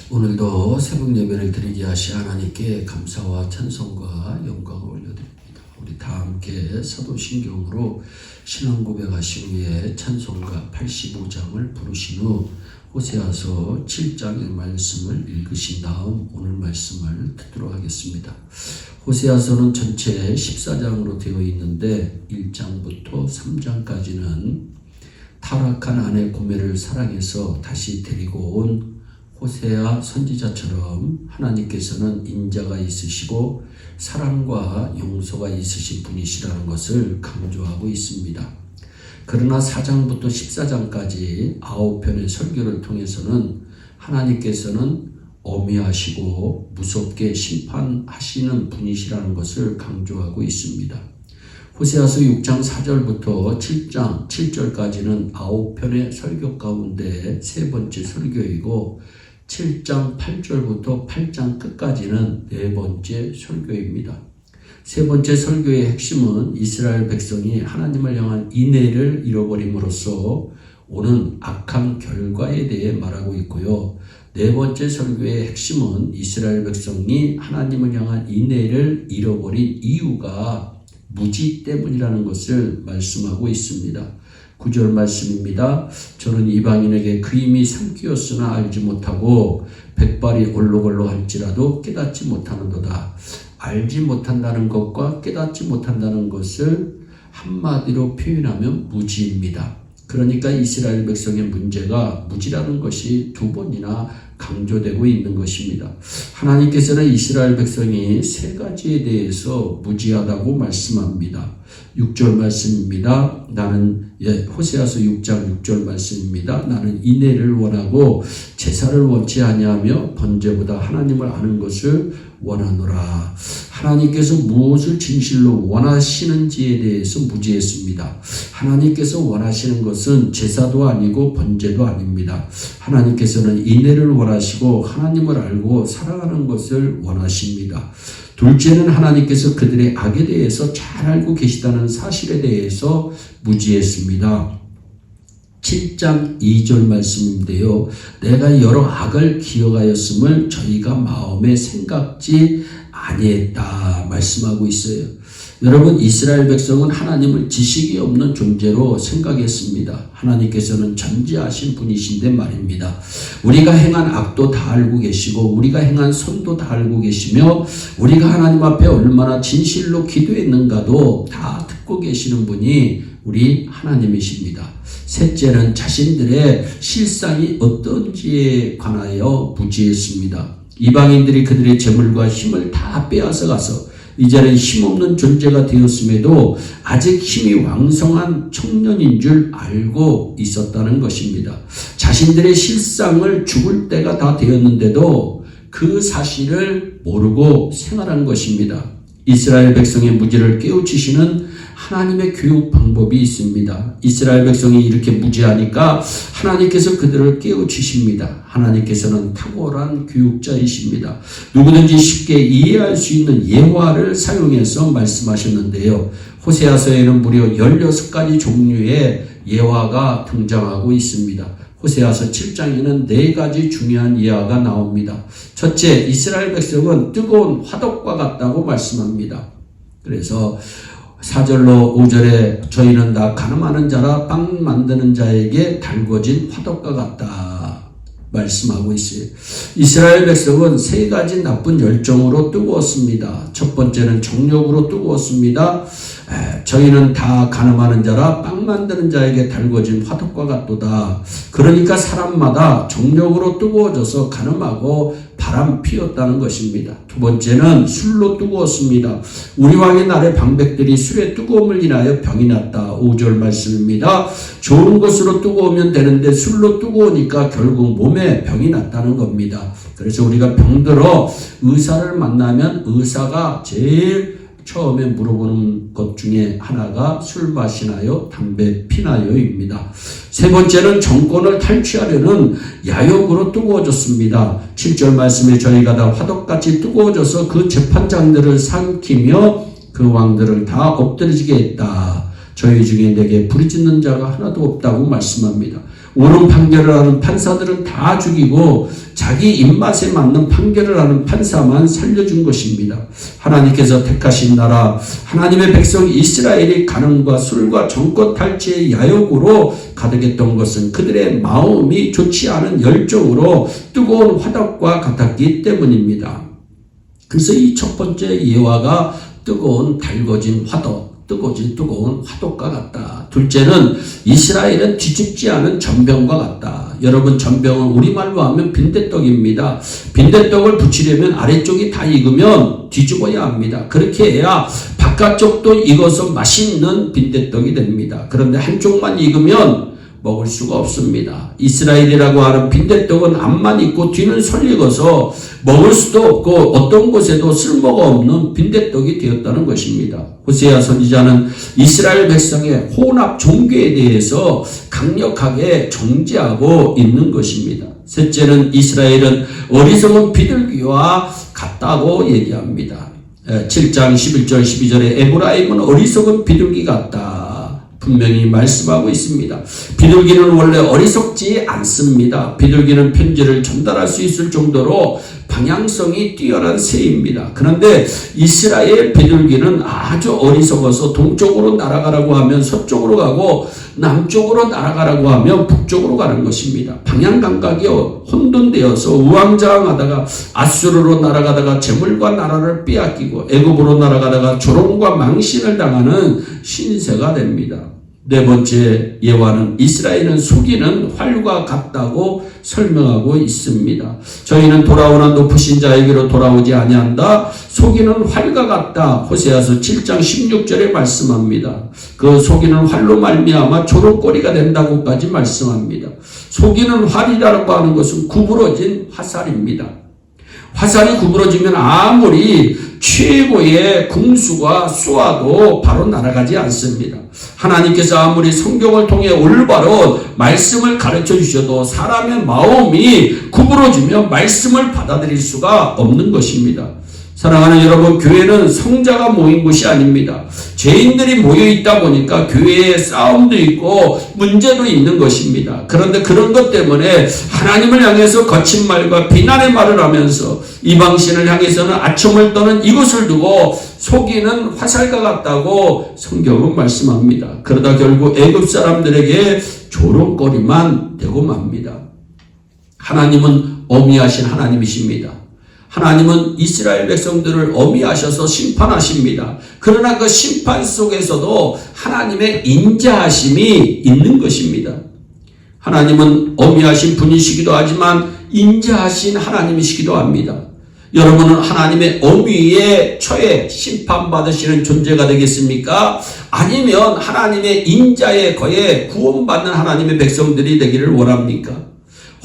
오늘도 새벽 예배를 드리게 하시 하나님께 감사와 찬송과 영광을 올려드립니다. 우리 다 함께 사도신경으로 신앙 고백하신 후에 찬송가 85장을 부르신 후 호세아서 7장의 말씀을 읽으신 다음 오늘 말씀을 듣도록 하겠습니다. 호세아서는 전체 14장으로 되어 있는데 1장부터 3장까지는 타락한 아내 고멜을 사랑해서 다시 데리고 온 호세아 선지자처럼 하나님께서는 인자가 있으시고 사랑과 용서가 있으신 분이시라는 것을 강조하고 있습니다. 그러나 4장부터 14장까지 9편의 설교를 통해서는 하나님께서는 엄히하시고 무섭게 심판하시는 분이시라는 것을 강조하고 있습니다. 호세아서 6장 4절부터 7장 7절까지는 9편의 설교 가운데 세 번째 설교이고 7장 8절부터 8장 끝까지는 네 번째 설교입니다. 세 번째 설교의 핵심은 이스라엘 백성이 하나님을 향한 인애를 잃어버림으로써 오는 악한 결과에 대해 말하고 있고요. 네 번째 설교의 핵심은 이스라엘 백성이 하나님을 향한 인애를 잃어버린 이유가 무지 때문이라는 것을 말씀하고 있습니다. 9절 말씀입니다. 저는 이방인에게 그 힘이 삼키었으나 알지 못하고 백발이 올록올록 할지라도 깨닫지 못하는도다. 알지 못한다는 것과 깨닫지 못한다는 것을 한마디로 표현하면 무지입니다. 그러니까 이스라엘 백성의 문제가 무지라는 것이 두 번이나 강조되고 있는 것입니다. 하나님께서는 이스라엘 백성이 세 가지에 대해서 무지하다고 말씀합니다. 6절 말씀입니다. 호세아서 6장 6절 말씀입니다. 나는 인애를 원하고 제사를 원치 아니하며 번제보다 하나님을 아는 것을 원하노라. 하나님께서 무엇을 진실로 원하시는지에 대해서 무지했습니다. 하나님께서 원하시는 것은 제사도 아니고 번제도 아닙니다. 하나님께서는 인애를 원하시고 하나님을 알고 살아가는 것을 원하십니다. 둘째는 하나님께서 그들의 악에 대해서 잘 알고 계시다는 사실에 대해서 무지했습니다. 7장 2절 말씀인데요. 내가 여러 악을 기억하였음을 저희가 마음에 생각지 아니했다 말씀하고 있어요. 여러분, 이스라엘 백성은 하나님을 지식이 없는 존재로 생각했습니다. 하나님께서는 전지하신 분이신데 말입니다. 우리가 행한 악도 다 알고 계시고 우리가 행한 선도 다 알고 계시며 우리가 하나님 앞에 얼마나 진실로 기도했는가도 다 듣고 계시는 분이 우리 하나님이십니다. 셋째는 자신들의 실상이 어떤지에 관하여 무지했습니다. 이방인들이 그들의 재물과 힘을 다 빼앗아 가서 이제는 힘없는 존재가 되었음에도 아직 힘이 왕성한 청년인 줄 알고 있었다는 것입니다. 자신들의 실상을 죽을 때가 다 되었는데도 그 사실을 모르고 생활한 것입니다. 이스라엘 백성의 무지를 깨우치시는 하나님의 교육 방법이 있습니다. 이스라엘 백성이 이렇게 무지하니까 하나님께서 그들을 깨우치십니다. 하나님께서는 탁월한 교육자이십니다. 누구든지 쉽게 이해할 수 있는 예화를 사용해서 말씀하셨는데요. 호세아서에는 무려 16가지 종류의 예화가 등장하고 있습니다. 호세아서 7장에는 4가지 중요한 예화가 나옵니다. 첫째, 이스라엘 백성은 뜨거운 화덕과 같다고 말씀합니다. 그래서 4절로 5절에 저희는 다 가늠하는 자라 빵 만드는 자에게 달궈진 화덕과 같다 말씀하고 있어요. 이스라엘 백성은 3가지 나쁜 열정으로 뜨거웠습니다. 첫 번째는 정욕으로 뜨거웠습니다. 저희는 다 가늠하는 자라 빵 만드는 자에게 달궈진 화덕과 같도다. 그러니까 사람마다 정욕으로 뜨거워져서 가늠하고 바람 피웠다는 것입니다. 두 번째는 술로 뜨거웠습니다. 우리 왕의 날에 방백들이 술의 뜨거움을 인하여 병이 났다. 5절 말씀입니다. 좋은 것으로 뜨거우면 되는데 술로 뜨거우니까 결국 몸에 병이 났다는 겁니다. 그래서 우리가 병들어 의사를 만나면 의사가 제일 처음에 물어보는 것 중에 하나가 술 마시나요? 담배 피나요?입니다. 세 번째는 정권을 탈취하려는 야욕으로 뜨거워졌습니다. 7절 말씀에 저희가 다 화덕같이 뜨거워져서 그 재판장들을 삼키며 그 왕들을 다 엎드리게 했다. 저희 중에 내게 부르짖는 자가 하나도 없다고 말씀합니다. 옳은 판결을 하는 판사들은 다 죽이고 자기 입맛에 맞는 판결을 하는 판사만 살려준 것입니다. 하나님께서 택하신 나라, 하나님의 백성 이스라엘이 간음과 술과 정권 탈취의 야욕으로 가득했던 것은 그들의 마음이 좋지 않은 열정으로 뜨거운 화덕과 같았기 때문입니다. 그래서 이 첫 번째 예화가 뜨거운 달궈진 화덕, 뜨거운 화덕과 같다. 둘째는 이스라엘은 뒤집지 않은 전병과 같다. 여러분, 전병은 우리말로 하면 빈대떡입니다. 빈대떡을 부치려면 아래쪽이 다 익으면 뒤집어야 합니다. 그렇게 해야 바깥쪽도 익어서 맛있는 빈대떡이 됩니다. 그런데 한쪽만 익으면 먹을 수가 없습니다. 이스라엘이라고 하는 빈대떡은 앞만 있고 뒤는 설익어서 먹을 수도 없고 어떤 곳에도 쓸모가 없는 빈대떡이 되었다는 것입니다. 호세아 선지자는 이스라엘 백성의 혼합 종교에 대해서 강력하게 정죄하고 있는 것입니다. 셋째는 이스라엘은 어리석은 비둘기와 같다고 얘기합니다. 7장 11절 12절에 에브라임은 어리석은 비둘기 같다. 분명히 말씀하고 있습니다. 비둘기는 원래 어리석지 않습니다. 비둘기는 편지를 전달할 수 있을 정도로 방향성이 뛰어난 새입니다. 그런데 이스라엘 비둘기는 아주 어리석어서 동쪽으로 날아가라고 하면 서쪽으로 가고 남쪽으로 날아가라고 하면 북쪽으로 가는 것입니다. 방향 감각이 혼돈되어서 우왕좌왕하다가 아수르로 날아가다가 재물과 나라를 빼앗기고 애굽으로 날아가다가 조롱과 망신을 당하는 신세가 됩니다. 네 번째 예화는 이스라엘은 속이는 활과 같다고 설명하고 있습니다. 저희는 돌아오는 높으신 자에게로 돌아오지 아니한다. 속이는 활과 같다. 호세아서 7장 16절에 말씀합니다. 그 속이는 활로 말미암아 조롱거리가 된다고까지 말씀합니다. 속이는 활이라고 하는 것은 구부러진 화살입니다. 화살이 구부러지면 아무리 최고의 궁수가 쏘아도 바로 날아가지 않습니다. 하나님께서 아무리 성경을 통해 올바로 말씀을 가르쳐 주셔도 사람의 마음이 구부러지면 말씀을 받아들일 수가 없는 것입니다. 사랑하는 여러분, 교회는 성자가 모인 곳이 아닙니다. 죄인들이 모여 있다 보니까 교회에 싸움도 있고 문제도 있는 것입니다. 그런데 그런 것 때문에 하나님을 향해서 거친 말과 비난의 말을 하면서 이방신을 향해서는 아첨을 떠는 이것을 두고 속이는 화살과 같다고 성경은 말씀합니다. 그러다 결국 애굽 사람들에게 조롱거리만 되고 맙니다. 하나님은 어미하신 하나님이십니다. 하나님은 이스라엘 백성들을 어미하셔서 심판하십니다. 그러나 그 심판 속에서도 하나님의 인자하심이 있는 것입니다. 하나님은 어미하신 분이시기도 하지만 인자하신 하나님이시기도 합니다. 여러분은 하나님의 어미에 처해 심판받으시는 존재가 되겠습니까? 아니면 하나님의 인자에 거해 구원받는 하나님의 백성들이 되기를 원합니까?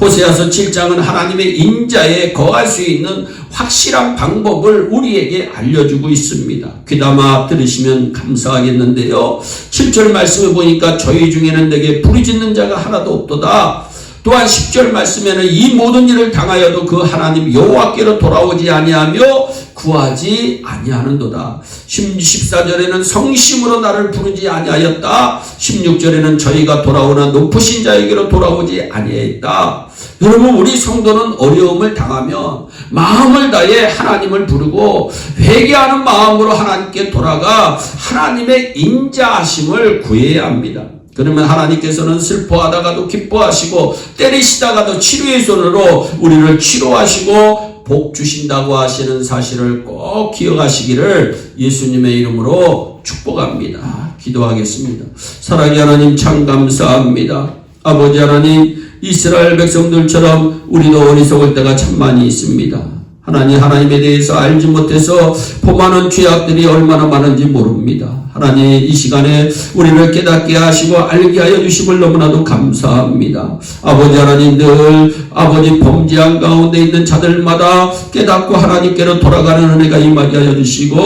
호세아서 7장은 하나님의 인자에 거할 수 있는 확실한 방법을 우리에게 알려주고 있습니다. 귀담아 들으시면 감사하겠는데요. 7절 말씀을 보니까 저희 중에는 내게 부르짖는 자가 하나도 없도다. 또한 10절 말씀에는 이 모든 일을 당하여도 그 하나님 여호와께로 돌아오지 아니하며 구하지 아니하는도다. 14절에는 성심으로 나를 부르지 아니하였다. 16절에는 저희가 돌아오나 높으신 자에게로 돌아오지 아니하였다. 여러분, 우리 성도는 어려움을 당하면 마음을 다해 하나님을 부르고 회개하는 마음으로 하나님께 돌아가 하나님의 인자하심을 구해야 합니다. 그러면 하나님께서는 슬퍼하다가도 기뻐하시고 때리시다가도 치료의 손으로 우리를 치료하시고 복 주신다고 하시는 사실을 꼭 기억하시기를 예수님의 이름으로 축복합니다. 기도하겠습니다. 사랑의 하나님, 참 감사합니다. 아버지 하나님, 이스라엘 백성들처럼 우리도 어리석을 때가 참 많이 있습니다. 하나님에 대해서 알지 못해서 범하는 죄악들이 얼마나 많은지 모릅니다. 하나님, 이 시간에 우리를 깨닫게 하시고 알게 하여 주심을 너무나도 감사합니다. 아버지 하나님, 늘 아버지 범죄한 가운데 있는 자들마다 깨닫고 하나님께로 돌아가는 은혜가 임하게 하여 주시고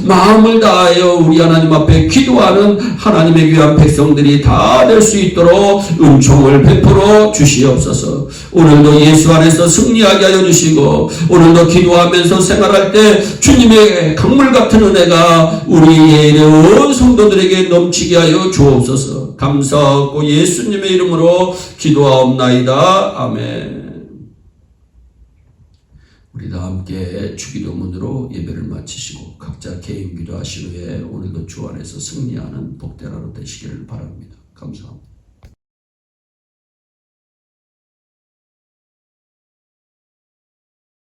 마음을 다하여 우리 하나님 앞에 기도하는 하나님의 귀한 백성들이 다 될 수 있도록 은총을 베풀어 주시옵소서. 오늘도 예수 안에서 승리하게 하여 주시고 오늘도 기도하면서 생활할 때 주님의 강물 같은 은혜가 우리의 온 성도들에게 넘치게 하여 주옵소서. 감사하고 예수님의 이름으로 기도하옵나이다. 아멘. 우리 다 함께 주기도문으로 예배를 마치시고 각자 개인 기도하신 후에 오늘도 주 안에서 승리하는 복된 하루 되시기를 바랍니다. 감사합니다.